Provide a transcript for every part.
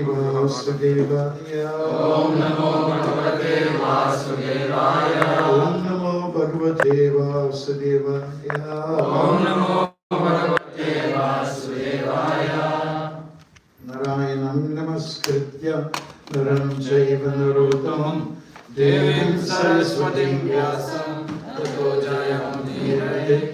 Vasudevaya. Om Namo Bhagavate Vasudevaya. Om Namo Bhagavate Vasudevaya. Om Namo Bhagavate Vasudevaya. Narayanam namaskritya naram chaiva narottamam devim saraswatim vyasam tato jayamudhirayet.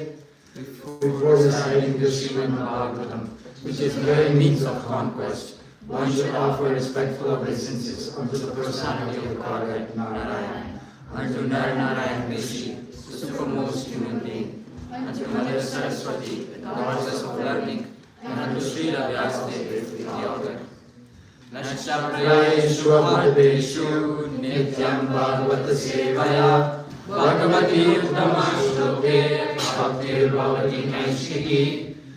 Before reciting the Srimad Bhagavatam, which is the very means of conquest, one should offer respectful obeisances unto the personality of Godhead Narayan, unto Narayan Rishi, the supermost human being, unto Mother Saraswati, the goddess of learning, and unto Srila Vyasadeva, the author. Nashtaprayeshu abhadeshu nityam bhagavata sevaya bhagavati uttama shloke bhaktir bhavati naishiki.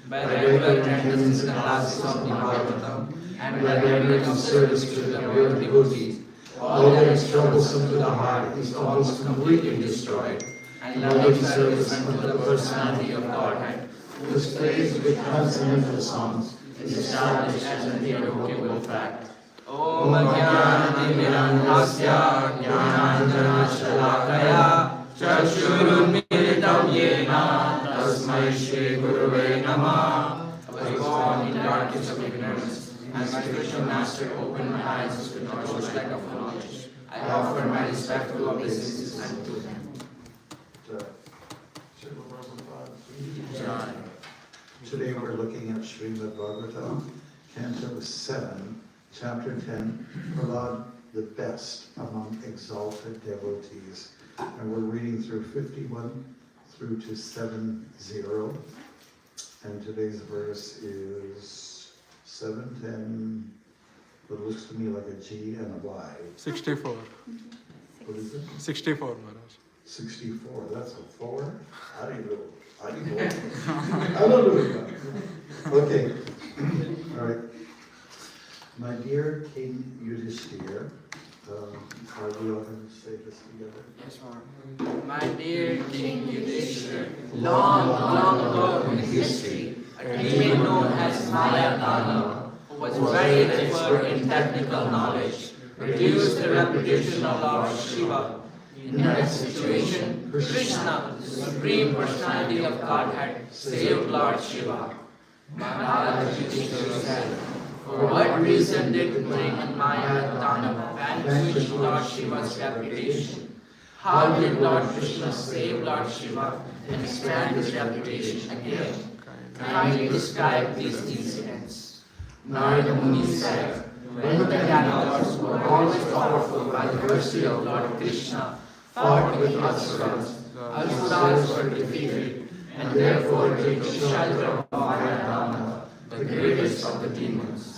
By regular attendance in the classes of the Bhagavatam and by regular service to the pure devotees, all that is troublesome to the heart is almost completely destroyed, and loving service unto the personality of Godhead, who is praised with transcendental songs, is established as an irrevocable fact. Om Ajnana-timirandhasya Jnana-anjana-shalakaya Chakshurunmilitam yena Tasmai Shri Gurave Namah. I was born in darkness of ignorance, and my spiritual master opened my eyes to the torchlight of knowledge. I offer my respectful obeisances unto them. Today we're looking at Srimad Bhagavatam, Canto 7, Chapter 10, Prahlad, the best among exalted devotees. And we're reading through 51 through to 70. And today's verse is 710. It looks to me like a G and a Y. 64. What is it? 64, Maharaj. 64. That's a 4? Hallelujah. Okay. All right. My dear King Yudhishthira, are we all going to say this together? Yes, Lord. My dear King Yudhishthira, long ago in history, a demon known as Maya Dana, who was very expert in technical knowledge, reduced the reputation of Lord Shiva. In that situation, Krishna, the Supreme Personality of Godhead, saved Lord Shiva. Maharaj Yudhishthira said, for what reason did Maya Dana vanquish Lord Shiva's reputation? How did Lord Krishna save Lord Shiva and expand his reputation again? Kindly describe these incidents. Narada Muni said, when the demigods who were always powerful by the mercy of Lord Krishna fought with Asuras, Asuras were defeated and therefore took the shelter of Mayadana, the greatest of the demons.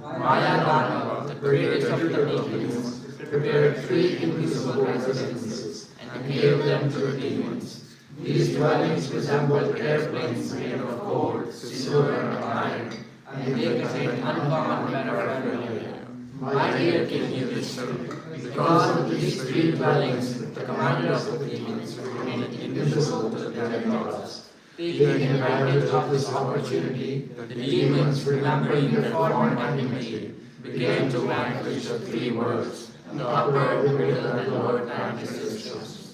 Mayadana, the greatest of the demons, prepared 3 invisible residences and gave them to the demons. These dwellings resembled airplanes made of gold, silver, and iron, and they contained uncommon memorabilia. My dear King Yudhishthira, because of these 3 dwellings, the commanders of the demons remained invisible to the demigods. Taking advantage of this opportunity, the demons, remembering their former enmity, began to vanquish the 3 worlds, the upper, the middle, and the lower planets.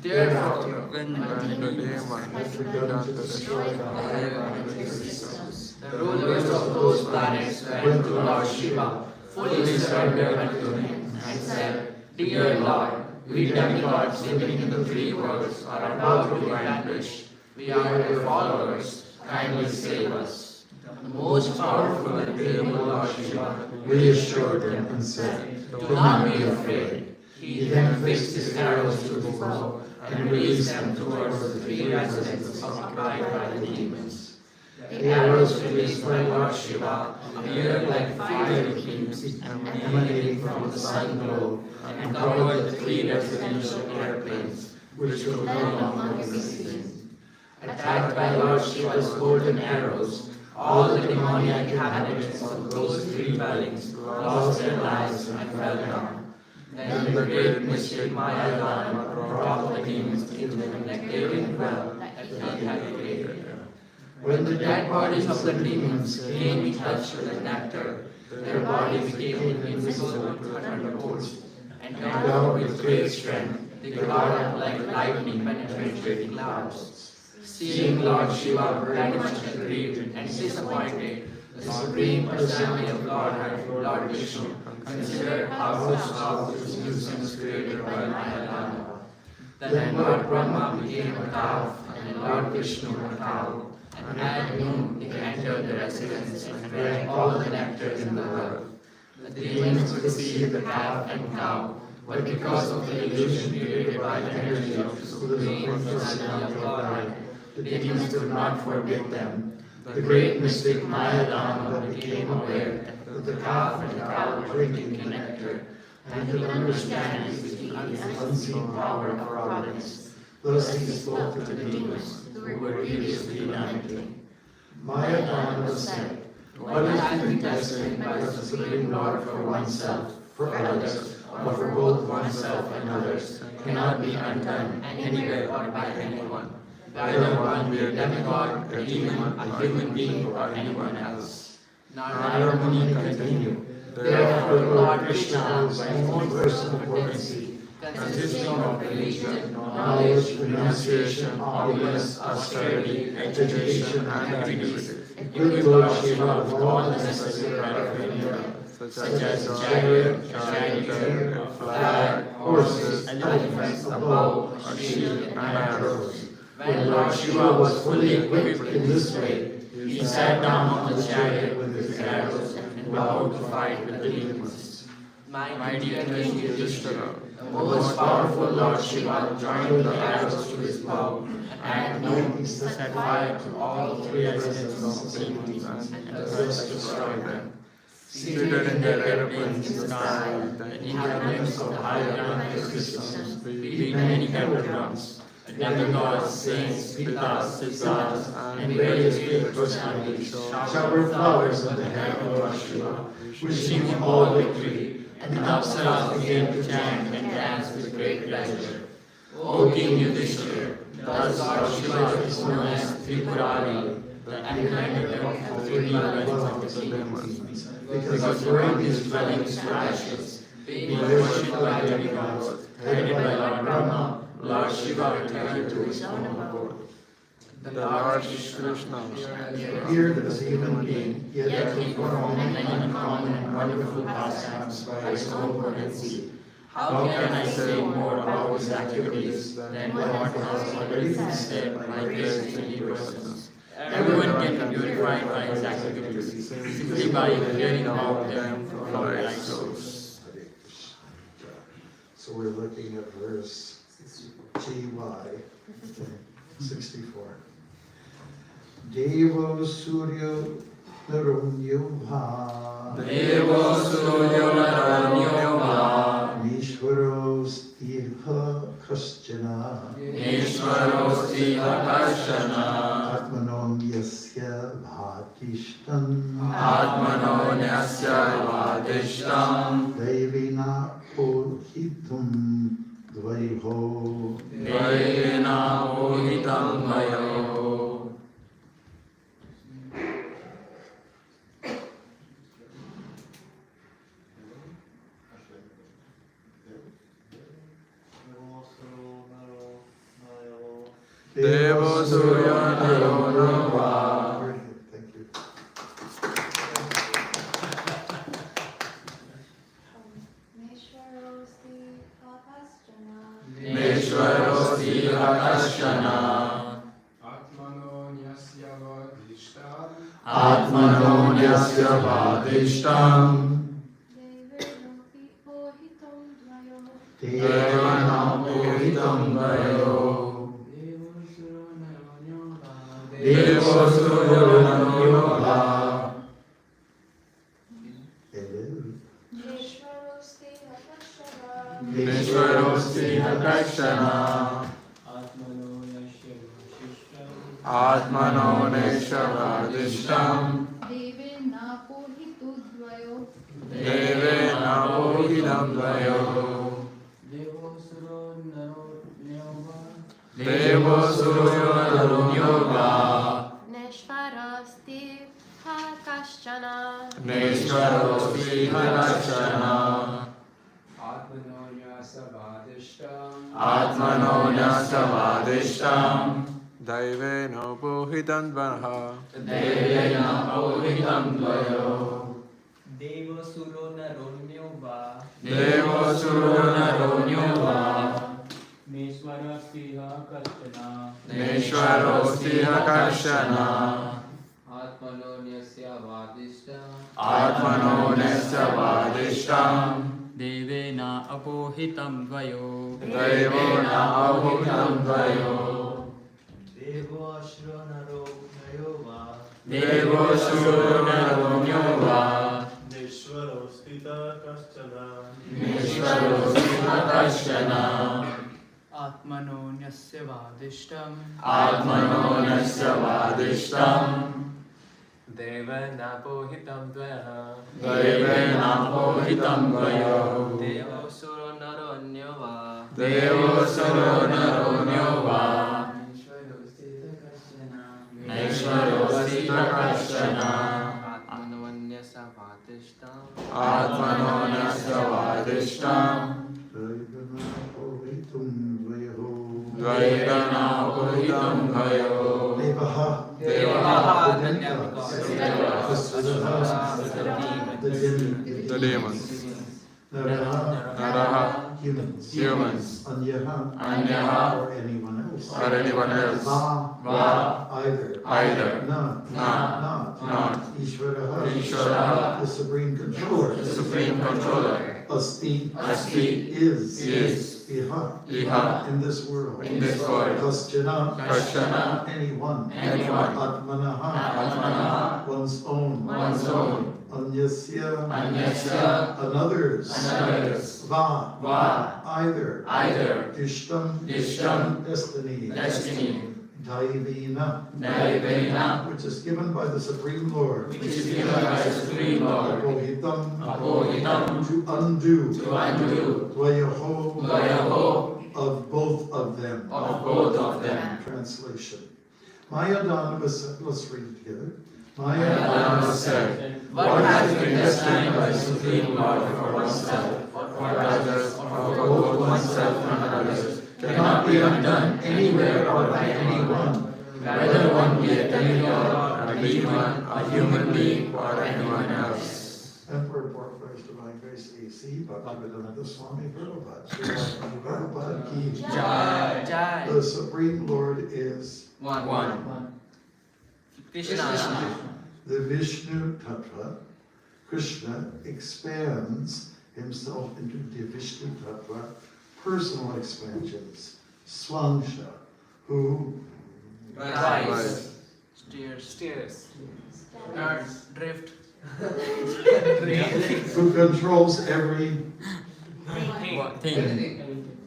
Therefore, when the demons had begun to destroy the higher planetary systems, the rulers of those planets went to Lord Shiva, fully surrendered unto him, and said, Dear Lord, we demigods living in the 3 worlds are about to be vanquished. We are your followers. Kindly save us. The most powerful and terrible Lord Shiva reassured them and said, Do not be afraid. He then fixed his arrows to the bow and released them towards the 3 residences occupied by the demons. The arrows released by Lord Shiva appeared like fiery beams emanating from the sun globe and covered the 3 residential airplanes, which could no longer be seen. Attacked by Lord Shiva's golden arrows, all the demoniac inhabitants of those 3 dwellings lost their lives and fell down. Then the great mystic Maya Dana brought the demons into the Nectarian well that he had created. When the dead bodies of the demons came in touch with the nectar, their body became invisible to the thunderbolts, and endowed with great strength, they glowed up like lightning penetrating clouds. Seeing Lord Shiva very much aggrieved and disappointed, the Supreme Personality of Godhead, Lord Vishnu, considered how to stop this nuisance created by Mayadana. Then Lord Brahma became a calf, and Lord Vishnu a cow, and at noon they entered the residence and drank all the nectar in the world. The demons could see the calf and cow, but because of the illusion created by the energy of the Supreme Personality of Godhead, the demons could not forbid them. The great mystic Mayadana became aware that the calf and cow were drinking the nectar, and could understand the unseen power of providence. Thus he spoke to the demons, who were previously lamenting. Mayadana said, "What has been destined by the Supreme Lord for oneself, for others, or for both oneself and others, cannot be undone anywhere or by anyone, whether one be a demigod, a demon, a human being, or anyone else." Narada Muni continued, "Therefore Lord Krishna, by his own personal potency, consisting of religion, knowledge, renunciation, obedience, austerity, education, and activity, equipped Lord Shiva with all the necessary paraphernalia, such as a chariot, charioteer, a flag, horses, elephants, a bow, a shield, and arrows. When Lord Shiva was fully equipped in this way, he sat down on the chariot with his arrows and vowed to fight with the demons. My dear King Yudhishthira, the most powerful Lord Shiva joined the arrows to his bow, and at noon he set fire to all three residences of the demons and thus destroyed them. Seated in their airplanes in the sky, the inhabitants of the higher planetary systems beat many pentagrams. Demigods, saints, pitas, siddhas, and various great personalities showered flowers on the head of Lord Shiva, wishing him all victory, and the apsaras began to chant and dance with great pleasure. O King Yudhishthira, thus Lord Shiva is known as Tripurari, the inhabitor of the three dwellings of the demons, because during his dwellings to ashes, being worshipped by demigods, headed by Lord Brahma, Lord Shiva returned to his own abode. The Lord Krishna appeared as a human being, yet he performed many uncommon and wonderful pastimes by his own potency. How can I say more about his activities than what has already been said by various many persons? Everyone can be purified by his activities simply by hearing about them from light source. So we're looking at verse GY 64. Devo Suryo Narumyobha Devo Suryo Narumyobha Nishvaro Stiha Kaschana Nishvaro Stiha Kaschana Atmanom Yasya Bhatishtam Atmano Nyasya Vadishtam Devina Pohitum Dvaiho Devena Pohitam Vayo. Devo Surya Narunava. Thank you. Neshvaro Stiha Kaschana Atmano Nyasya Vadishtam. Atmano Nyasya Vadishtam Devana Pohitam Vayo. Devo Surya Narunava. Neshvaro Stiha Kaschana Atmano Nyasya Vadishtam Devena Pohitam Vayo. Devo Surya Narunava. Neshwarosti Harashana Atmano Nyasavadishtam Daivena Bohitam Dvanha Devena Ohitam Dvayo Devo Suro Naronyo Va Devo Suro Naronyo Va Neshwarosti Karshana Neshwarosti Karshana Atmano Nyasya Vadishtam Atmano Nyasavadishtam Devena Apohitam Dvayo Devena Ohitam Dvayo Devo Ashro Naronyo Va Devo Suro Naronyo Va Neshwarosti Karshana Neshwarosti Karshana Atmano Nyasya Vadishtam Atmano Nyasavadishtam Devena Bohitam Dvaha Devena Ohitam Dvayo Devo Suro Naronyo Va Devo Suro Naronyo Va Neshwarosti Karshana Atmano Nyasya Vadishtam Atmano Nyasavadishtam Dvaidana Ohitam Bhayo Devaha. The demons Naraha Humans. Anyaha. Anyaha Or anyone else. or anyone else Va Either. Either Not. Not Ishvaraha. Ishvaraha The supreme controller. the Supreme Controller Asti. Asti Is. Iha In this world. in this world Kaschana. Karshana Anyone. Atmanaha One's own. Anyasya. Another's. Va. Either. Ishtam. Destiny. Daivena. Which is given by the Supreme Lord. Apohitam. To undo. Dvayaho. Of both of them. Translation. Mayadana said, let's read it together. Mayadana said, what has been destined by the Supreme Lord for oneself, for others, or for both oneself and others, cannot be undone anywhere or by anyone, whether one be a demigod, a demon, a human being, or anyone else. Emperor Portfolios Divine Grace AC, Bhaktivedanta Swami Prabhupada Ki Jai. The Supreme Lord is One. Krishna. the Vishnu Tattva. Krishna expands himself into the Vishnu Tattva, personal expansions. Swangsha, who Rise. Steers. Drift. who controls every Thing.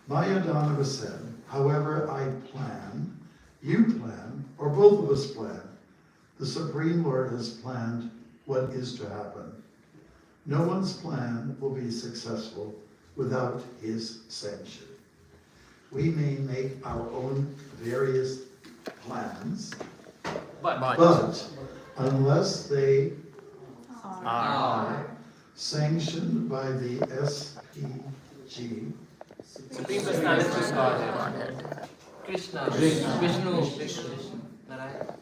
Mayadana said, however I plan, you plan, or both of us plan, the Supreme Lord has planned what is to happen. No one's plan will be successful without his sanction. We may make our own various plans, but unless they are sanctioned by the SPG, Supreme Personality of Godhead. Krishna. Vishnu. Narayana.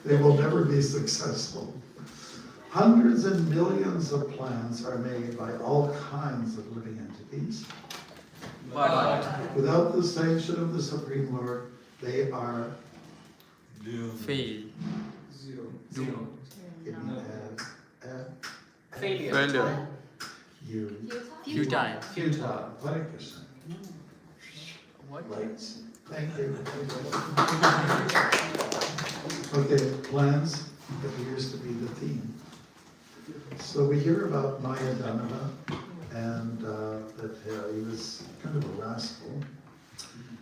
they will never be successful. Hundreds and millions of plans are made by all kinds of living entities. But Without the sanction of the Supreme Lord, they are fail. Zero. Failure. Futile. Futile. Hare Krishna. What? Lights. Thank you. Okay, plans appears to be the theme. So we hear about Mayadana and that he was kind of a rascal,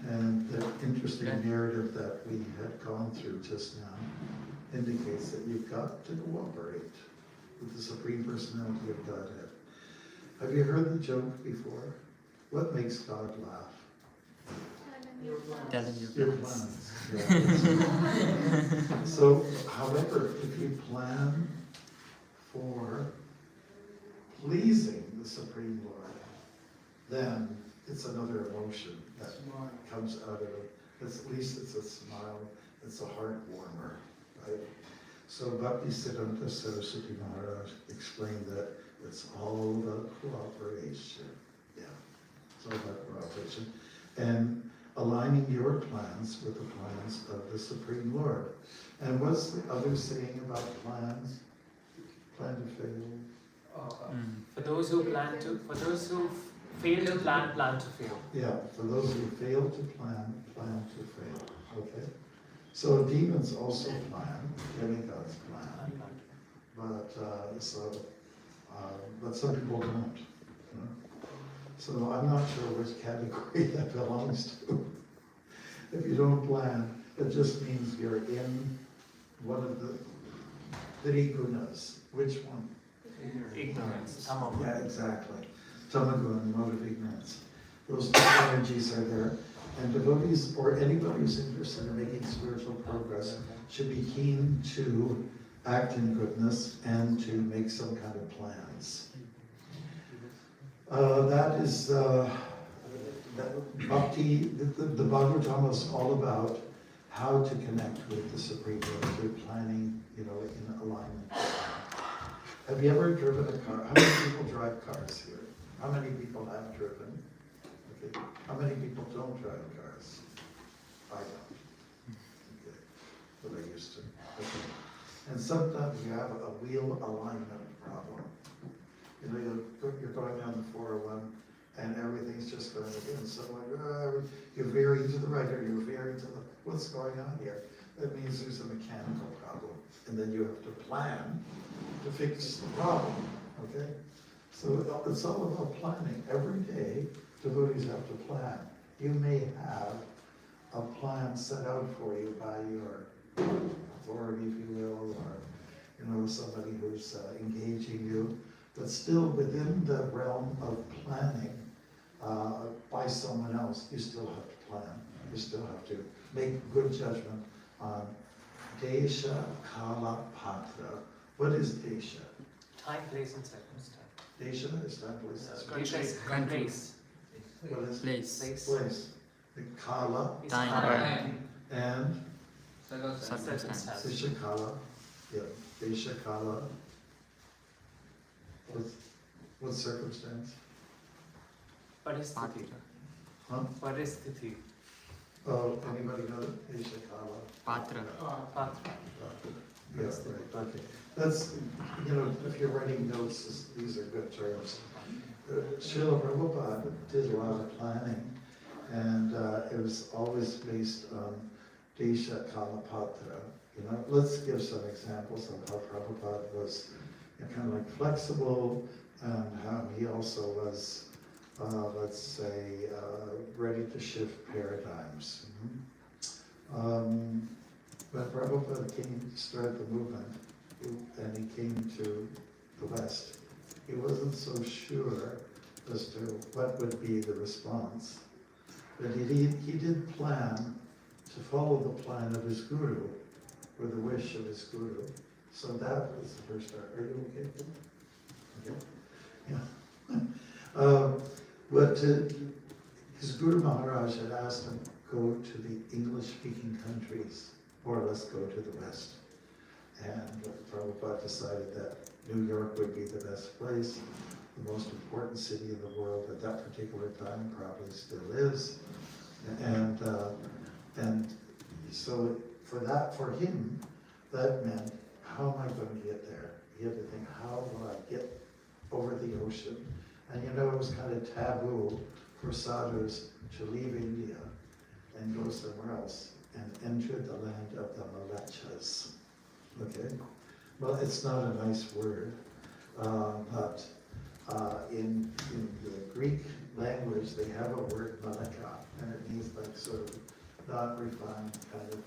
and the interesting narrative that we had gone through just now indicates that you've got to cooperate with the Supreme Personality of Godhead. Have you heard the joke before? What makes God laugh? Telling Your your plans. plans. Yeah. So, however, if you plan for pleasing the Supreme Lord, then it's another emotion that comes out of it. At least it's a smile, it's a heart warmer, right? So Bhaktisiddhanta Saraswati Maharaj explained that it's all about cooperation. Yeah, it's all about cooperation. And aligning your plans with the plans of the Supreme Lord. And what's the other saying about plans? Plan to fail. For those who fail to plan, plan to fail. Yeah, for those who fail to plan, plan to fail. Okay? So demons also plan, demigods plan, but some people don't. You know? So I'm not sure which category that belongs to. If you don't plan, it just means you're in one of the three gunas. Which one? Ignorance. Yeah, exactly. Tamaguna, mode of ignorance. Those two energies are there. And devotees, or anybody who's interested in making spiritual progress, should be keen to act in goodness and to make some kind of plans. That is bhakti. The Bhagavatam is all about how to connect with the Supreme Lord through planning, in alignment. Have you ever driven a car? How many people drive cars here? How many people have driven? Okay. How many people don't drive cars? I don't. Okay. But I used to. Okay. And sometimes you have a wheel alignment problem. You're going down the 401 and everything's just going against someone. You're veering to the right or you're veering to the, what's going on here? That means there's a mechanical problem. And then you have to plan to fix the problem, okay? So it's all about planning. Every day, devotees have to plan. You may have a plan set out for you by your authority, if you will, or somebody who's engaging you, but still within the realm of planning by someone else, you still have to plan. You still have to make good judgment on Desha, Kala, Patra. What is Desha? Time, place, and circumstance. Desha is time, place, and Countries. Countries. what is Place. place? The Kala Time. and Circumstance. Desha Kala. Yeah, Desha Kala. What circumstance? Paristhithi. Huh? Paristhithi. Oh, anybody know that? Desha Kala. Patra. Patra. Yeah, right, okay. That's, if you're writing notes, these are good terms. Srila Prabhupada did a lot of planning, and it was always based on Desha Kala Patra. Let's give some examples of how Prabhupada was kind of like flexible, and how he also was, let's say, ready to shift paradigms. When Prabhupada came to start the movement, and he came to the West, he wasn't so sure as to what would be the response. But he did plan to follow the plan of his guru, or the wish of his guru. So that was the first start. Are you okay? Okay. Yeah. But his Guru Maharaj had asked him, go to the English-speaking countries, or let's go to the West. And Prabhupada decided that New York would be the best place, the most important city in the world at that particular time, probably still is. And so for him, that meant, how am I going to get there? He had to think, how will I get over the ocean? And it was kind of taboo for sadhus to leave India and go somewhere else and enter the land of the Malachas. Okay? Well, it's not a nice word, but in the Greek language, they have a word malaka, and it means like sort of non-refined kind of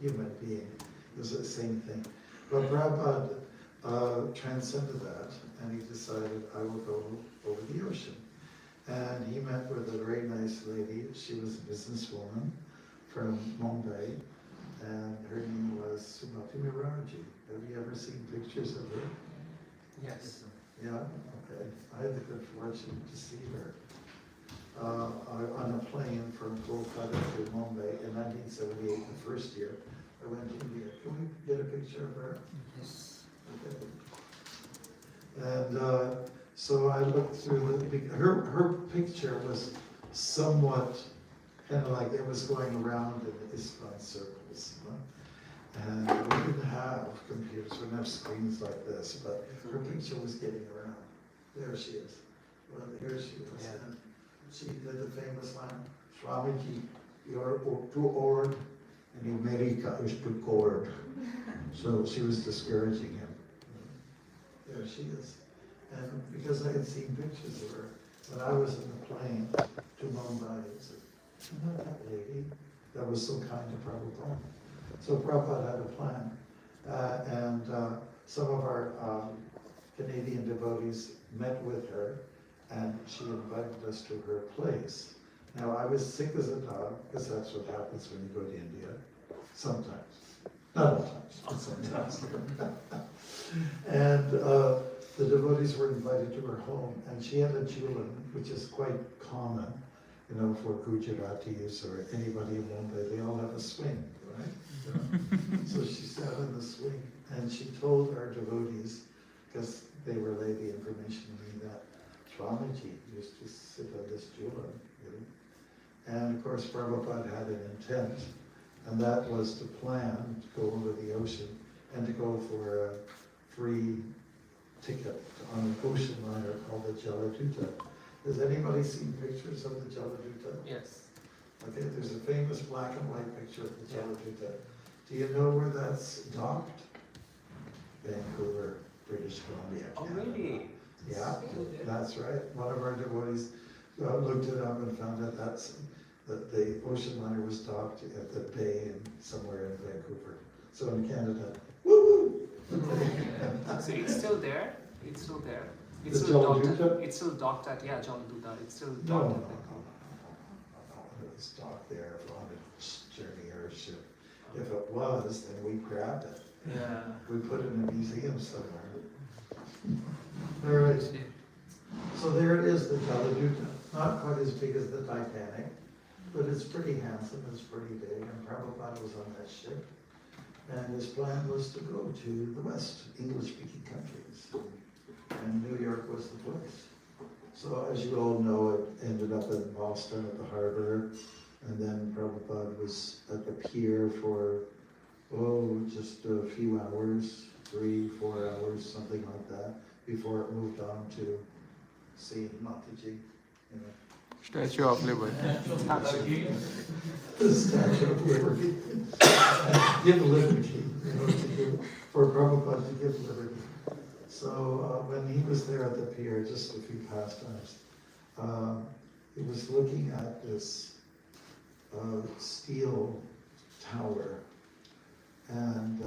human being. It's the same thing. But Prabhupada transcended that, and he decided, I will go over the ocean. and he met with a very nice lady. She was a businesswoman from Mumbai, and her name was Sumati Miraji. Have you ever seen pictures of her? Yes. Yeah, okay. I had the good fortune to see her on a plane from Kolkata to Mumbai in 1978, the first year I went to India. Can we get a picture of her? Yes. Okay. And so I looked through her picture was somewhat kind of like it was going around in the ISKCON circles. You know? And we didn't have computers, we didn't have screens like this, but her picture was getting around. There she is. Well, here she is. Yeah. And she did the famous line, Swamiji, you're too old, and America is too cold. So she was discouraging him. There she is. And because I had seen pictures of her, when I was in the plane to Mumbai, I said, isn't that that lady that was so kind to Prabhupada? So Prabhupada had a plan, and some of our Canadian devotees met with her, and she invited us to her place. Now, I was sick as a dog, because that's what happens when you go to India, sometimes. Not all times, but sometimes. And the devotees were invited to her home, and she had a julan, which is quite common, you know, for Gujaratis or anybody in Mumbai. They all have a swing, right? You know? So she sat in the swing, and she told our devotees, because they relayed the information to me, that Swamiji used to sit on this julan, you know? And of course, Prabhupada had an intent, and that was to plan to go over the ocean and to go for a free ticket on an ocean liner called the Jaladuta. Has anybody seen pictures of the Jaladuta? Yes. Okay, there's a famous black and white picture of the Jaladuta. Do you know where that's docked? Vancouver, British Columbia, Oh, Canada. really? Yeah, that's right. One of our devotees looked it up and found out that the ocean liner was docked at the bay in somewhere in Vancouver. So in Canada, woo-hoo! So it's still there? It's still there? The It's still docked Jaladuta? at, it's still docked at, yeah, Jaladuta. It's still No, docked no, at no. It was docked there on a journey or a ship. If it was, then we grabbed it. Yeah. We put it in a museum somewhere. All right. So there it is, the Jaladuta. Not quite as big as the Titanic, but it's pretty handsome, it's pretty big, and Prabhupada was on that ship. And his plan was to go to the West, English-speaking countries. And New York was the place. So as you all know, it ended up in Boston at the harbor, and then Prabhupada was at the pier for, just a few hours, 3-4 hours, something like that, before it moved on to see Mataji, you know. Statue of Liberty. The Statue of Liberty. Give liberty, you know, for Prabhupada to give liberty. So when he was there at the pier, just a few pastimes, he was looking at this steel tower, and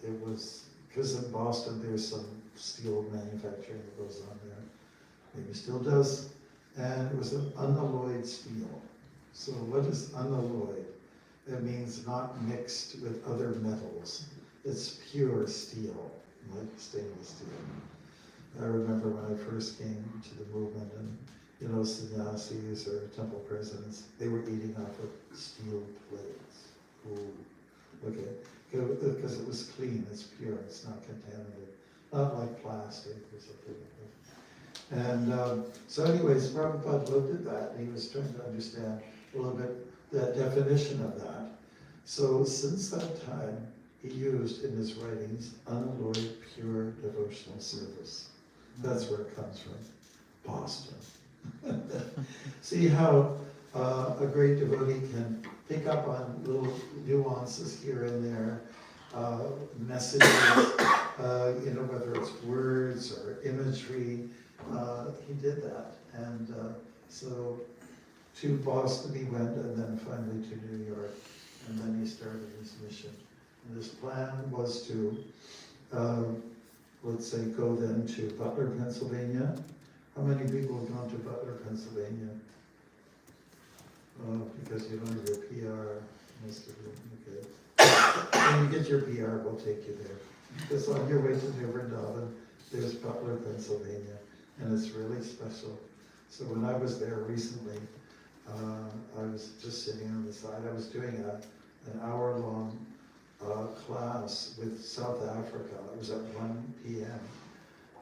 it was, because in Boston there's some steel manufacturing that goes on there, maybe still does, and it was an unalloyed steel. So what is unalloyed? It means not mixed with other metals. It's pure steel, like stainless steel. I remember when I first came to the movement, and you know, sannyasis or temple presidents, they were eating off of steel plates. Ooh, okay, because it was clean, it's pure, it's not contaminated, not like plastic or something like that. And so anyways, Prabhupada looked at that, and he was trying to understand a little bit the definition of that. So since that time, he used in his writings unalloyed pure devotional service. That's where it comes from, Boston. See how a great devotee can pick up on little nuances here and there, messages, you know, whether it's words or imagery. He did that, and so to Boston he went, and then finally to New York, and then he started his mission. And his plan was to, let's say, go then to Butler, Pennsylvania, How many people have gone to Butler, Pennsylvania? Oh, because you don't have your PR, most of you, okay. When you get your PR, we'll take you there. Because on your way to New Vrindavan, there's Butler, Pennsylvania, and it's really special. So when I was there recently, I was just sitting on the side. I was doing an hour-long class with South Africa. It was at 1 p.m.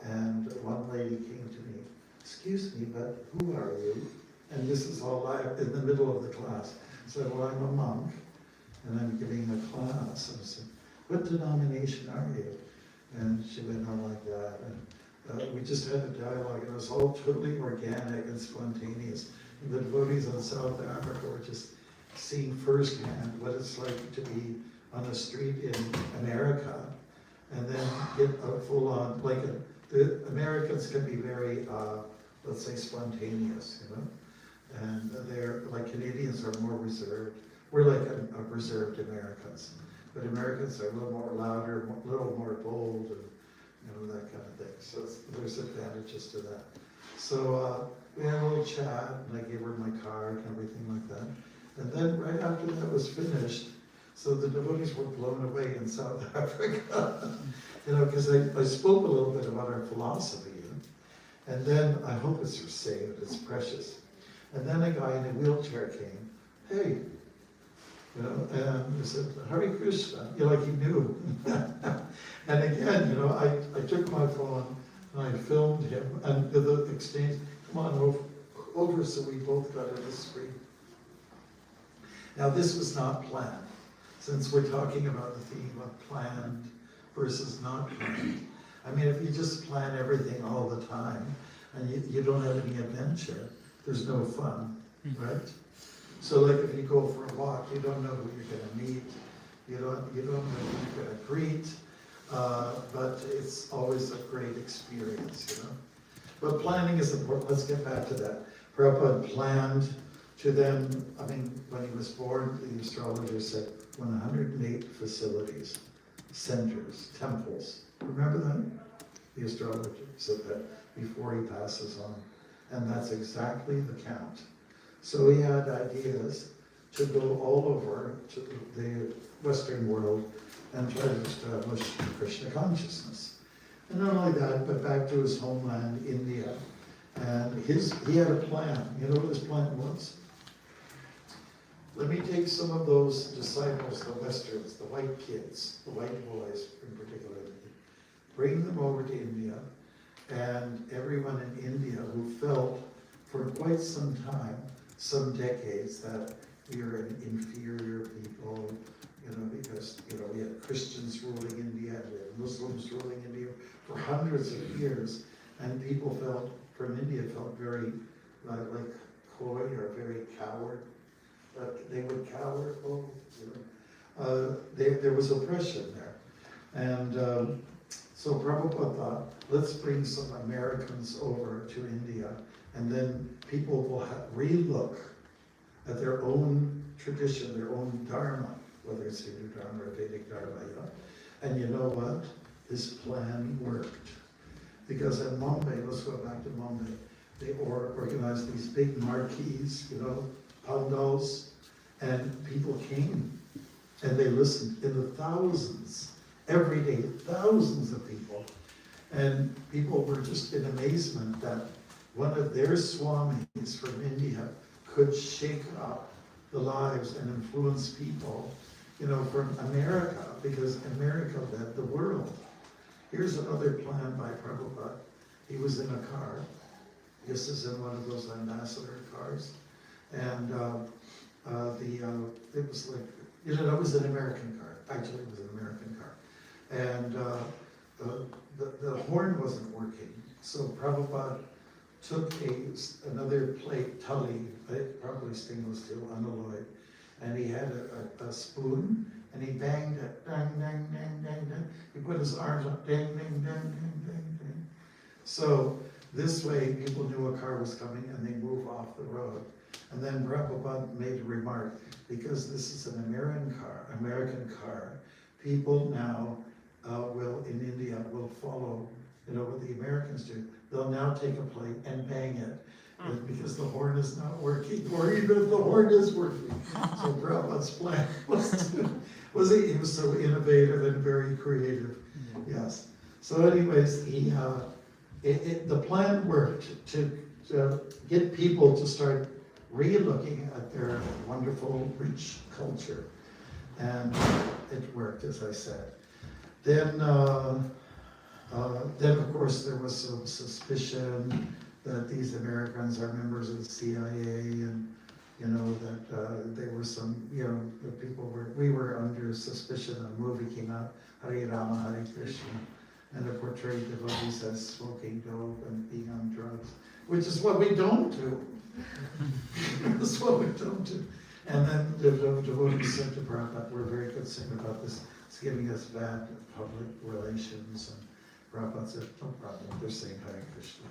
And one lady came to me, "Excuse me, but who are you?" And this is all live in the middle of the class. I said, "Well, I'm a monk, and I'm giving a class." And I said, "What denomination are you?" And she went on like that. And we just had a dialogue. It was all totally organic and spontaneous. And the devotees in South Africa were just seeing firsthand what it's like to be on a street in America, and then get a full-on, like the Americans can be very, let's say, spontaneous, you know? And they're, like, Canadians are more reserved. We're like a reserved Americans. But Americans are a little more louder, a little more bold, and, you know, that kind of thing. So there's advantages to that. So we had a little chat, and I gave her my card and everything like that. And then right after that was finished, so the devotees were blown away in South Africa, you know, because I spoke a little bit about our philosophy, you know? And then I hope it's saved, it's precious. And then a guy in a wheelchair came, "Hey," you know, and he said, "Hare Krishna," you know, like he knew. And again, you know, I took my phone and I filmed him, and the exchange, "Come on over so we both got on the screen." Now this was not planned, since we're talking about the theme of planned versus not planned. I mean, if you just plan everything all the time and you don't have any adventure, there's no fun, right? So like if you go for a walk, you don't know who you're gonna meet, you don't know who you're gonna greet, but it's always a great experience, you know? But planning is important. Let's get back to that. Prabhupada planned to them, I mean, when he was born, the astrologer said 108 facilities, centers, temples. Remember that? The astrologer said that before he passes on. And that's exactly the count. So he had ideas to go all over to the Western world and try to establish Krishna consciousness. And not only that, but back to his homeland, India. And he had a plan. You know what his plan was? Let me take some of those disciples, the Westerns, the white kids, the white boys in particular, bring them over to India, and everyone in India who felt for quite some time, some decades, that we are an inferior people, you know, because, you know, we had Christians ruling India, we had Muslims ruling India for hundreds of years, and people from India felt very like coy or very coward. They would cower, there was oppression there. And so Prabhupada thought, let's bring some Americans over to India, and then people will re-look at their own tradition, their own Dharma, whether it's Hindu Dharma or Vedic Dharma, you know. And you know what? This plan worked. Because in Mumbai, let's go back to Mumbai, they organized these big marquees, you know, pandals, and people came and they listened in the thousands, every day, thousands of people. And people were just in amazement that one of their Swamis from India could shake up the lives and influence people, you know, from America, because America led the world. Here's another plan by Prabhupada. He was in a car. This is in one of those ambassador cars. And it was like, you know, it was an American car. Actually, it was an American car. And the horn wasn't working. So Prabhupada took another plate, thali, probably stainless steel, unalloyed, and he had a spoon, and he banged it, dang, dang, dang, dang, dang. He put his arms up, dang, dang, dang, dang, dang, dang. So this way, people knew a car was coming, and they move off the road. And then Prabhupada made a remark, because this is an American car, people now in India will follow You know, what the Americans do, they'll now take a plate and bang it because the horn is not working, or even if the horn is working. So Prabhupada's plan was he was so innovative and very creative. Yes. So anyways, the plan worked to get people to start re-looking at their wonderful, rich culture. And it worked, as I said. Then of course, there was some suspicion that these Americans are members of the CIA, and you know that they were some, you know, the we were under suspicion. A movie came out, Hare Rama, Hare Krishna, and it portrayed devotees as smoking dope and being on drugs, which is what we don't do. That's what we don't do. And then the devotees said to Prabhupada, we're very concerned about this. It's giving us bad public relations. And Prabhupada said, no problem, they're saying Hare Krishna.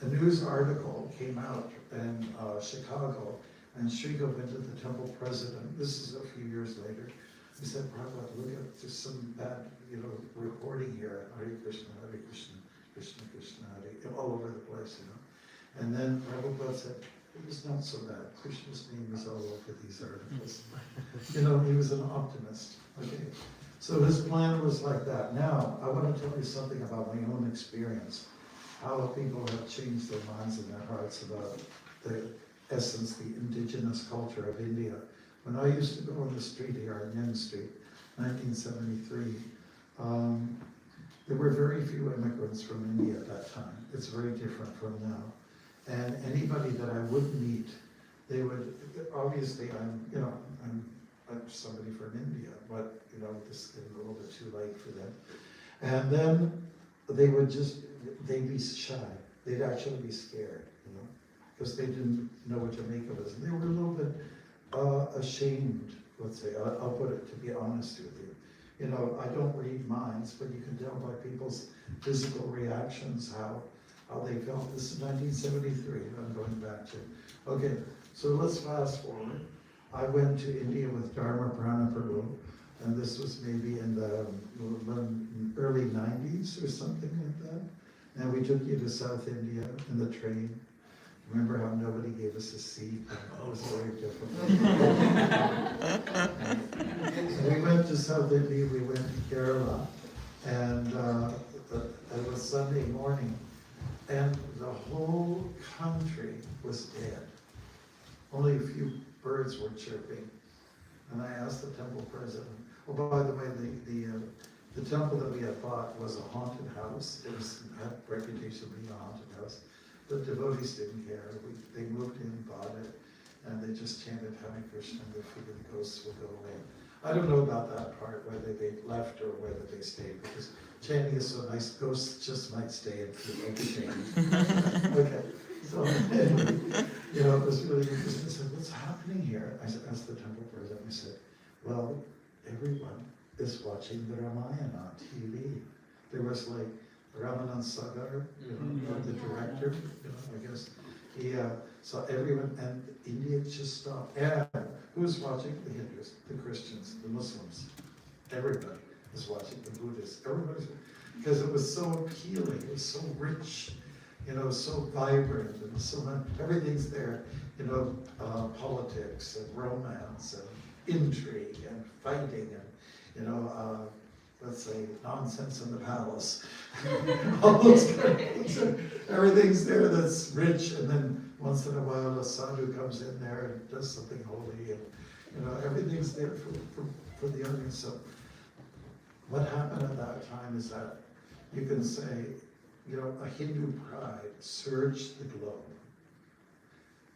A news article came out in Chicago, and Sri Govinda, the temple president, this is a few years later, he said, Prabhupada, look at, there's some bad, you know, reporting here, Hare Krishna, Krishna Krishna, Hare, all over the place, you know. And then Prabhupada said, it was not so bad. Krishna's name is all over these articles. You know, he was an optimist. Okay. So his plan was like that. Now, I want to tell you something about my own experience. How people have changed their minds and their hearts about the essence, the indigenous culture of India. When I used to go on the street here on Yen Street, 1973, there were very few immigrants from India at that time. It's very different from now. And anybody that I would meet, they would, obviously I'm somebody from India, but you know, this is getting a little bit too late for them. And then they'd be shy. They'd actually be scared, you know, because they didn't know what to make of us. And they were a little bit ashamed, let's say, I'll put it, to be honest with you. You know, I don't read minds, but you can tell by people's physical reactions how they felt. This is 1973, I'm going back to. Okay, so let's fast forward. I went to India with Dharma Prana Prabhu, and this was maybe in the early 90s or something like that. And we took you to South India in the train. Remember how nobody gave us a seat? It was very difficult. We went to South India, we went to Kerala, and it was Sunday morning. And the whole country was dead. Only a few birds were chirping. And I asked the temple president, oh, by the way, the temple that we had bought was a haunted house. It had a reputation of being a haunted house. The devotees didn't care. They moved in, bought it, and they just chanted Hare Krishna, and they figured the ghosts would go away. I don't know about that part, whether they left or whether they stayed, because chanting is so nice, ghosts just might stay and keep chanting. Okay, so you know, it was really interesting. I said, what's happening here? I asked the temple president, I said, well, everyone is watching the Ramayana on TV. There was like Ramanand Sagar, you know, the director, you know, I guess. He saw everyone, and India just stopped. And who's watching? The Hindus, the Christians, the Muslims. Everybody was watching, the Buddhists. Everybody's, because it was so appealing, it was so rich, you know, so vibrant, and so much, everything's there, you know, politics and romance and intrigue and fighting and, you know, let's say, nonsense in the palace. All those kind of things. Everything's there that's rich, and then once in a while a sadhu comes in there and does something holy, and you know, everything's there for the audience. So what happened at that time is that you can say, you know, a Hindu pride surged the globe.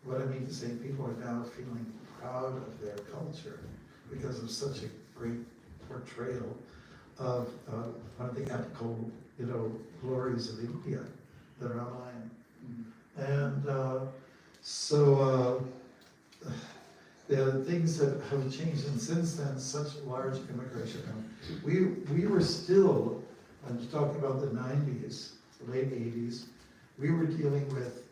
What I mean to say, people are now feeling proud of their culture because of such a great portrayal of one of the epical, you know, glories of India, the Ramayana. And so the things that have changed, and since then, such large immigration. We were still, I'm talking about the 90s, late 80s, we were dealing with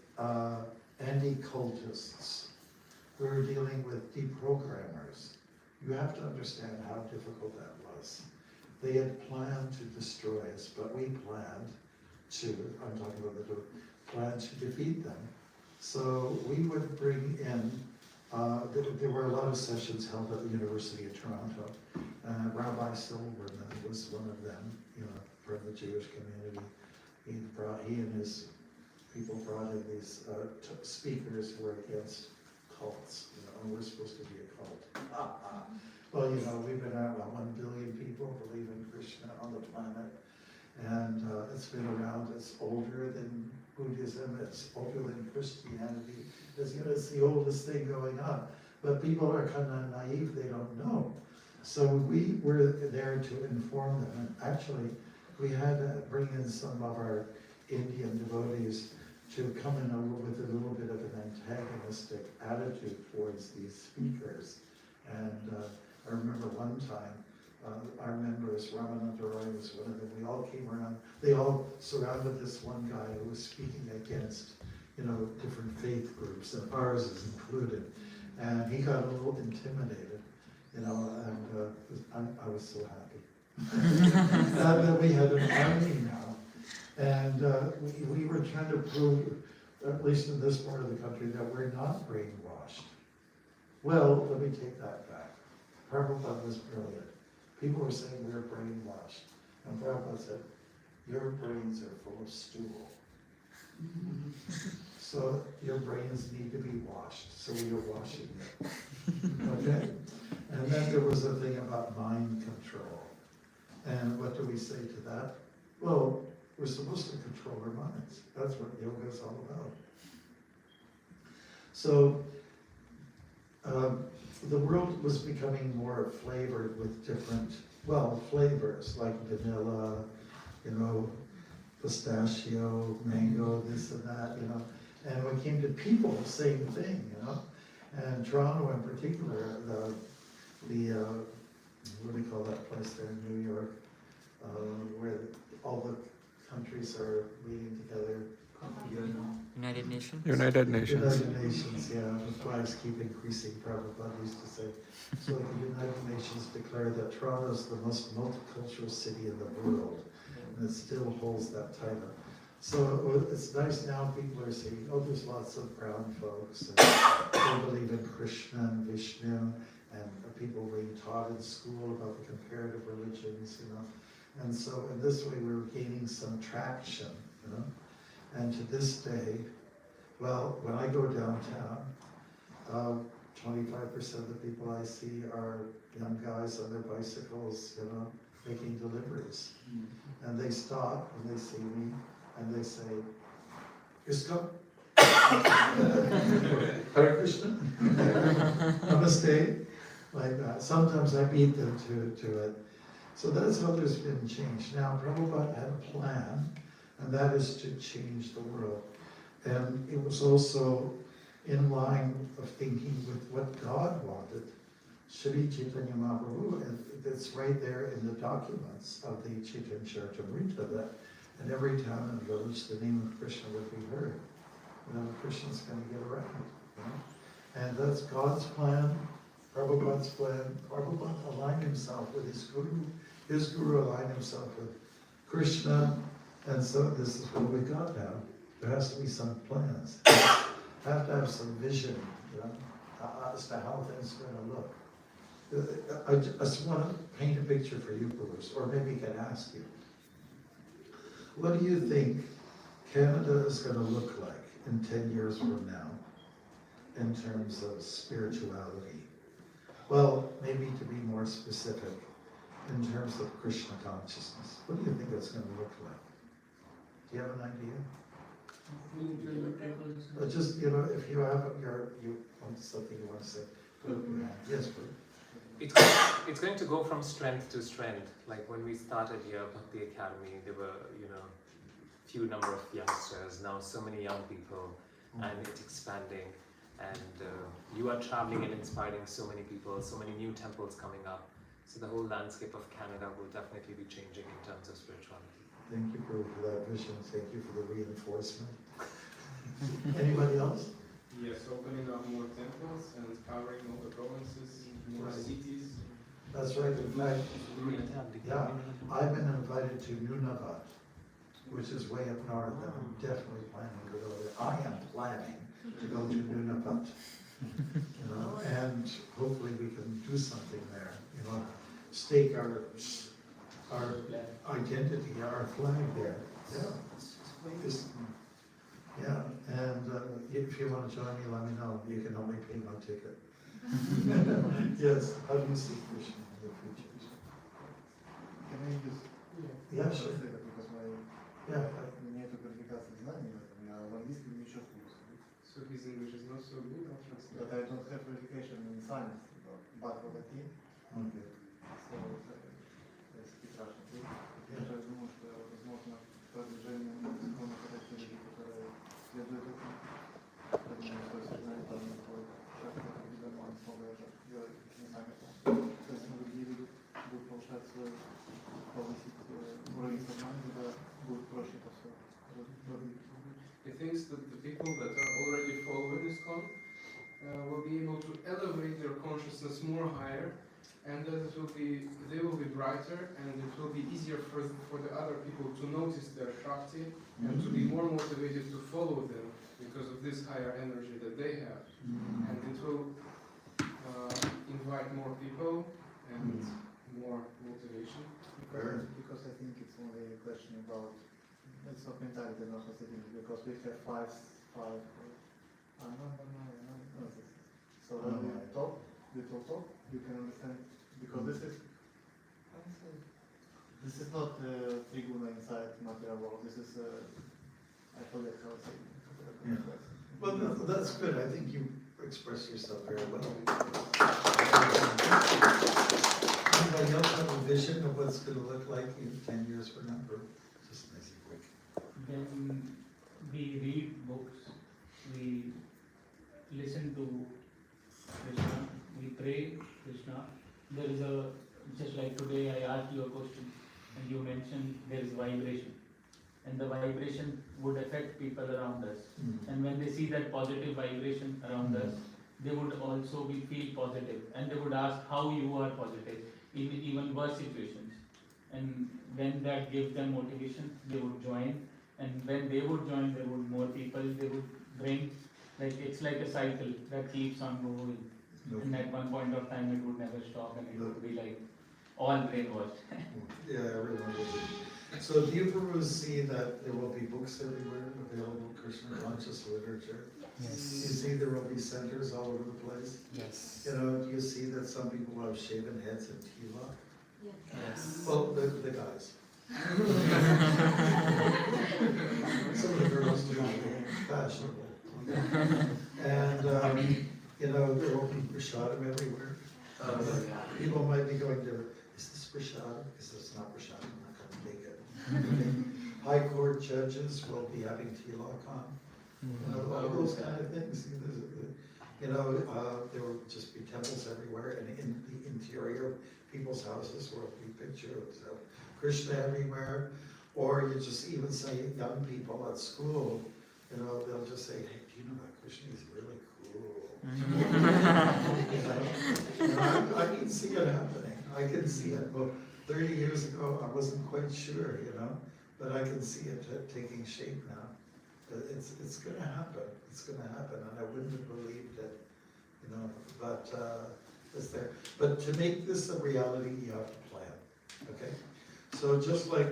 anti-cultists. We were dealing with deprogrammers. You have to understand how difficult that was. they had planned to destroy us, but we planned to, I'm talking about planned to defeat them. So we would bring in, there were a lot of sessions held at the University of Toronto. Rabbi Silverman was one of them, from the Jewish community. He and his people brought in these speakers who were against cults, and we're supposed to be a cult. Well, we've been at 1 billion people believe in Krishna on the planet, and it's been around. It's older than Buddhism. It's older than Christianity. It's the oldest thing going on. But people are kind of naive. They don't know. So we were there to inform them. And actually, we had to bring in some of our Indian devotees to come in with a little bit of an antagonistic attitude towards these speakers. And I remember one time, our members, Ramananda Roy was one of them, we all came around, they all surrounded this one guy who was speaking against, different faith groups, and ours is included. And he got a little intimidated, and I was so happy. And then we had an army now, and we were trying to prove, at least in this part of the country, that we're not brainwashed. Well, let me take that back. Prabhupada was brilliant. People were saying we're brainwashed. And Prabhupada said, your brains are full of stool. So your brains need to be washed. So we are washing it. Okay? And then there was a thing about mind control. And what do we say to that? Well, we're supposed to control our minds. That's what yoga is all about. So the world was becoming more flavored with different, flavors like vanilla, pistachio, mango, this and that, And when it came to people, the same thing, And Toronto in particular, the what do you call that place there in New York, where all the countries are meeting together. United Nations? United Nations. United Nations, yeah, the flags keep increasing, Prabhupada used to say. So the United Nations declared that Toronto is the most multicultural city in the world, and it still holds that title. So it's nice now people are saying, there's lots of brown folks, and they believe in Krishna and Vishnu, and people being taught in school about the comparative religions, And so in this way we're gaining some traction, And to this day, when I go downtown, 25% of the people I see are young guys on their bicycles, making deliveries. And they stop and they see me and they say, Isko? Hare Krishna? Namaste? Like that. Sometimes I beat them to it. So that's how there's been change. Now, Prabhupada had a plan, and that is to change the world. And it was also in line of thinking with what God wanted. Shri Chaitanya Mahaprabhu, and it's right there in the documents of the Chaitanya Charitamrita that in every town and village the name of Krishna would be heard. Krishna's going to get around. And that's God's plan, Prabhupada's plan. Prabhupada aligned himself with his guru. His guru aligned himself with Krishna. And so this is what we got now. There has to be some plans. Have to have some vision, as to how things are going to look. I just want to paint a picture for you, Bruce, or maybe can ask you. What do you think Canada is going to look like in 10 years from now in terms of spirituality? Well, maybe to be more specific, in terms of Krishna consciousness. What do you think it's going to look like? Do you have an idea? Just, if you have something you want to say, put up your hand. Yes, please. It's going to go from strength to strength. Like when we started here at Bhakti Academy, there were, few number of youngsters. Now so many young people, and it's expanding. And you are traveling and inspiring so many people, so many new temples coming up. So the whole landscape of Canada will definitely be changing in terms of spirituality. Thank you for that vision. Thank you for the reinforcement. Anybody else? Yes, opening up more temples and covering all the provinces, more cities. That's right. In fact, yeah, I've been invited to Nunavut, which is way up north, and I'm definitely planning to go there. I am planning to go to Nunavut, you know, and hopefully we can do something there, you know, stake our identity, our flag there. Yeah. Yeah, and if you want to join me, let me know. You can only pay my ticket. Yes, how do you see Krishna in the future? Can I just Yeah, sure. because Yeah. мне эту квалификацию знаний в этом, я в английском ничего не знаю. So his English is not so good, I'll translate. But I don't have qualification in science, but for the team, Okay. so I speak Russian. Я же думаю, что возможно продвижение законов это те люди, которые следуют этому. Я думаю, что если знают там такой шаг, определенно они смогут это делать не сами. То есть другие люди будут повышать свой, повысить уровень сознания, да, будет проще это все продвигать. He thinks that the people that are already following ISKCON will be able to elevate their consciousness more higher, and that they will be brighter, and it will be easier for the other people to notice their Shakti and to be more motivated to follow them because of this higher energy that they have. And it will invite more people and more motivation. Because I think it's only a question about, it's not mentality, not positivity, because we have five, so when we talk, little talk, you can understand, because this is not triguna inside material world, this is, I forget how to say it. Yeah. Well, that's good. I think you express yourself very well. Anybody else have a vision of what's going to look like in 10 years from now? Or just nice and quick. Then we read books, we listen to Krishna, we pray Krishna. There is just like today I asked you a question and you mentioned there is vibration. And the vibration would affect people around us. And when they see that positive vibration around us, they would also feel positive. And they would ask how you are positive in even worse situations. And when that gives them motivation, they would join. And when they would join, there would more people, they would bring, like it's like a cycle that keeps on going. And at one point of time it would never stop and it would be like all brainwashed. Yeah, everyone will be. So do you peruse see that there will be books everywhere available, Krishna conscious literature? Yes. You see there will be centers all over the place? Yes. You know, do you see that some people have shaven heads and tila? Yes. Well, the guys. Some of the girls do, fashionable. And, you know, there will be prasadam everywhere. People might be going to, is this prasadam? Because it's not prasadam, I'm not going to take it. High court judges will be having tilak on. You know, all those kind of things. You know, there will just be temples everywhere, and in the interior of people's houses will be pictures of Krishna everywhere. Or you just even say young people at school, you know, they'll just say, hey, do you know that Krishna is really cool? You know? I can see it happening. I can see it. Well, 30 years ago, I wasn't quite sure, you know, but I can see it taking shape now. It's going to happen. It's going to happen, and I wouldn't have believed it, you know. But it's there. But to make this a reality, you have to plan. Okay. So just like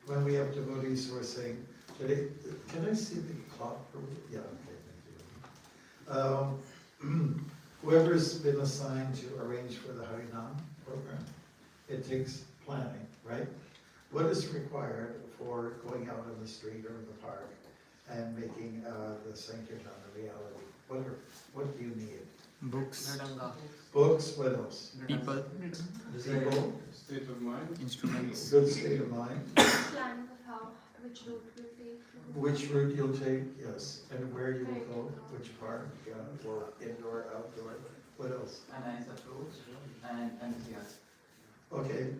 when we have devotees who are saying, today, can I see the clock? Yeah. Okay. Thank you. Whoever's been assigned to arrange for the Harinam program, it takes planning, right? What is required for going out in the street or in the park and making the Sankirtan a reality? What do you need? Books. Books, what else? People. People, State of mind. Instruments. good state of mind. Planning of how, which route we'll take. Which route you'll take, yes, and where you will go, which park, or indoor, outdoor, what else? A nice approach and enthusiasm. Okay,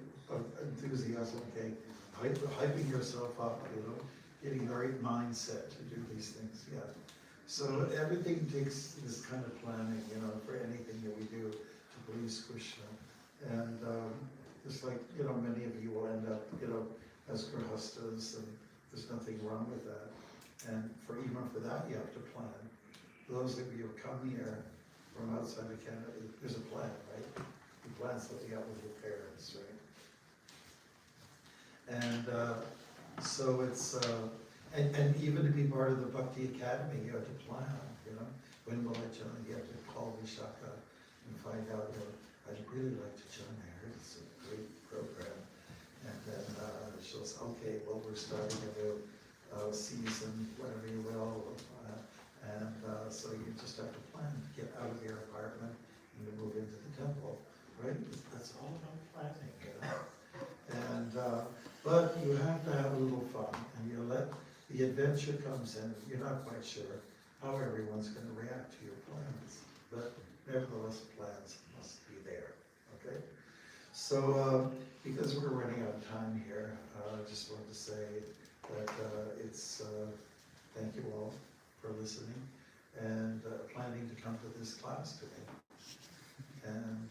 enthusiasm, okay, hyping yourself up, you know, getting the right mindset to do these things, yeah. So everything takes this kind of planning, you know, for anything that we do to please Krishna. And just like, many of you will end up, as grihastas, and there's nothing wrong with that. And even for that, you have to plan. Those of you who come here from outside of Canada, there's a plan, right? You plan something out with your parents, right? And so it's, and even to be part of the Bhakti Academy, you have to plan, when will I join? You have to call Vishaka and find out, I'd really like to join. I heard it's a great program. And then she'll say, okay, well, we're starting a new season, whatever you will. So you just have to plan to get out of your apartment and you move into the temple, right? That's all about planning, And, but you have to have a little fun, and you let the adventure comes in. You're not quite sure how everyone's going to react to your plans, but nevertheless, plans must be there, okay? So, because we're running out of time here, I just wanted to say that thank you all for listening and planning to come to this class today. And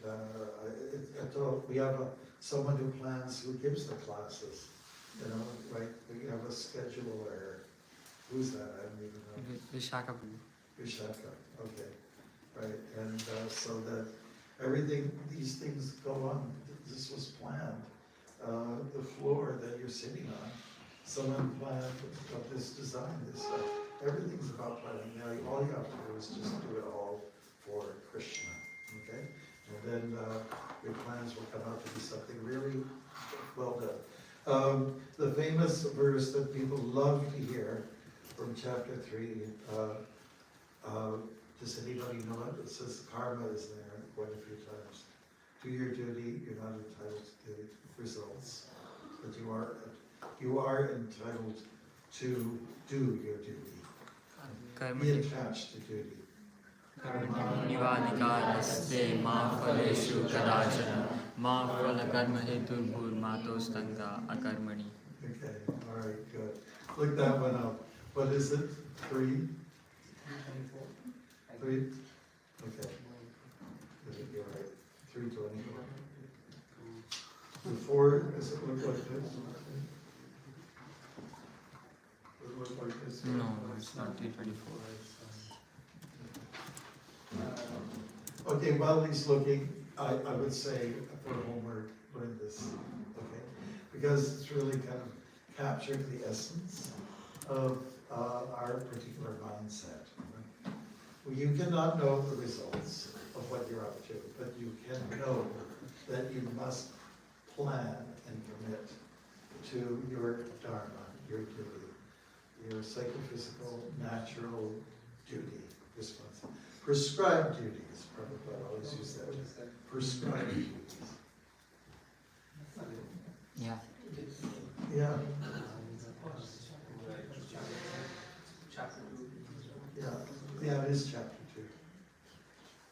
we have someone who plans, who gives the classes, right? We have a scheduler. Who's that? I don't even know. Vishaka. Vishaka, okay. Right, and so that these things go on. This was planned. The floor that you're sitting on, someone planned of this design, this stuff. Everything's about planning. Now, all you have to do is just do it all for Krishna, okay? And then your plans will come out to be something really well done. The famous verse that people love to hear from chapter 3, does anybody know it? It says karma is there quite a few times. Do your duty, you're not entitled to the results, but you are entitled to do your duty. Be attached to duty. Nivadikaraste ma phaleshu kadachana ma phala karma hetur bhurmatostanga akarmani. Okay, all right, good. Look that one up. What is it? 3? 3? Okay. You're right. 324. The 4, does it look like this? Does it look like this? No, it's not 324. Okay, while he's looking, I would say for homework, learn this, okay? Because it's really kind of captured the essence of our particular mindset. Right? Well, you cannot know the results of what you're up to, but you can know that you must plan and commit to your dharma, your duty, your psychophysical, natural duty, responsibility. Prescribed duties, Prabhupada always use that. Prescribed duties. Yeah. Yeah. Yeah, it is chapter 2.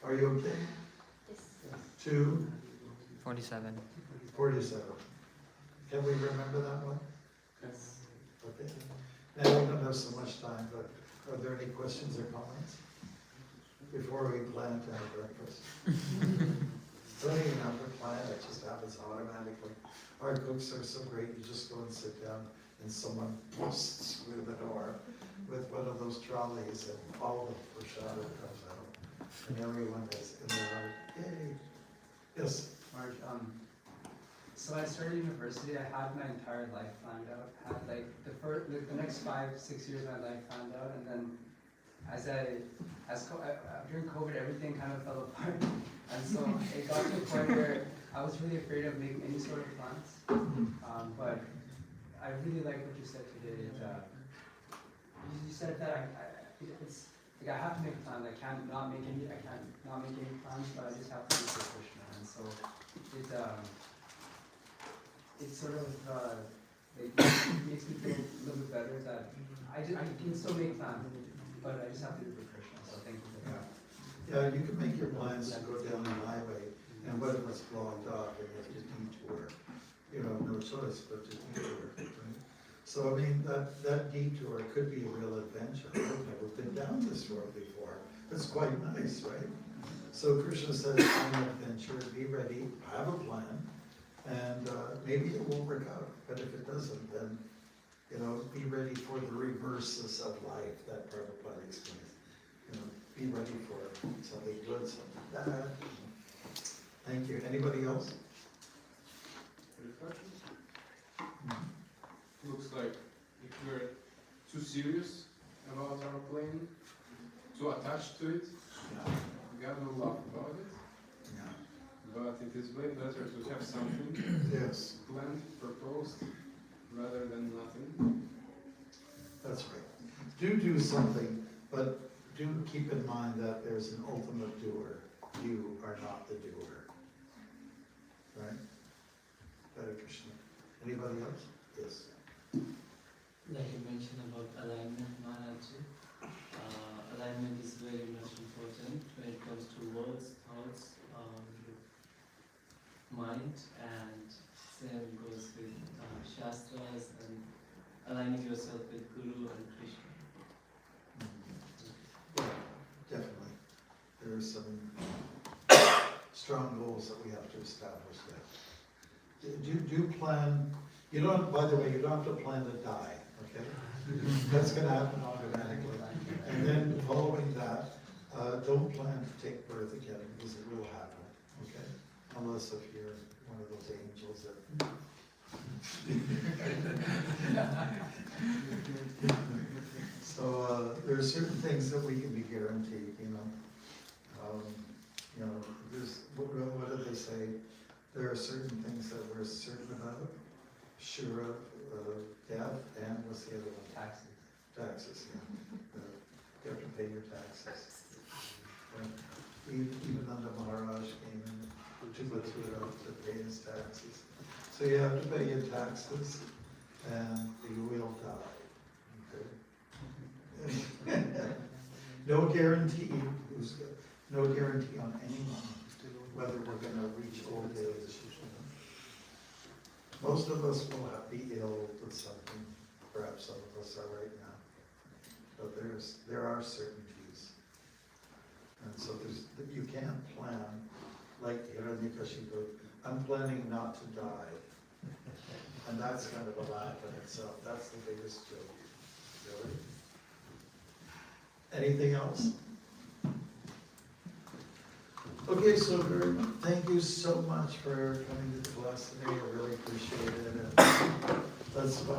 Are you okay? Yes. 2, 47. 47. Can we remember that one? Yes. Okay. Now we don't have so much time, but are there any questions or comments? Before we plan to have breakfast. Don't even have to plan, it just happens automatically. Our cooks are so great, you just go and sit down and someone busts through the door with one of those trolleys and all the prasada comes out. And everyone is in their heart, yay. Yes? Marge, so I started university, I had my entire life planned out, had like the next 5-6 years of my life planned out, and then during COVID, everything kind of fell apart. And so it got to a point where I was really afraid of making any sort of plans. But I really like what you said today. You said that it's like I have to make a plan. I can't not make any plans, but I just have to be for Krishna. And so it sort of makes me feel a little bit better that I can still make plans, but I just have to do it for Krishna. So thank you for that. Yeah, you can make your plans to go down the highway, and what if it's blocked off and you have to detour? You have no choice but to detour, right? So, I mean, that detour could be a real adventure. I've never been down this road before. It's quite nice, right? So Krishna says, on an adventure, be ready, have a plan, and maybe it will work out. But if it doesn't, then, be ready for the reverses of life that Prabhupada explains. Be ready for something good, something bad. Thank you. Anybody else? Reflections? Looks like if we're too serious about our plan, too attached to it, God will laugh about it. Yeah. But it is way better to have something Yes, planned, proposed, rather than nothing. that's right. Do something, but do keep in mind that there's an ultimate doer. You are not the doer. Right? Hare Krishna. Anybody else? Yes. Like you mentioned about alignment, Maharaj, alignment is very much important when it comes to words, thoughts, mind, and same goes with Shastras and aligning yourself with Guru and Krishna. Yeah, definitely. There are some strong goals that we have to establish there. Do plan, by the way, you don't have to plan to die, okay? That's gonna happen automatically. And then following that, don't plan to take birth again, because it will happen, okay? Unless if you're one of those angels that... So, there are certain things that we can be guaranteed, there's, what do they say? There are certain things that we're certain about, sure of, death, and what's the other one? Taxes. Taxes, yeah. You have to pay your taxes. Even under Maharaj came in to Mathura to pay his taxes. So you have to pay your taxes, and you will die. Okay? No guarantee on anyone whether we're going to reach old age. Most of us will be ill with something. Perhaps some of us are right now. But there are certainties. And so you can't plan like Hiranyakashipu. I'm planning not to die. And that's kind of a laugh in itself. That's the biggest joke. Really? Anything else? Okay, so thank you so much for coming to the class today. I really appreciate it. And let's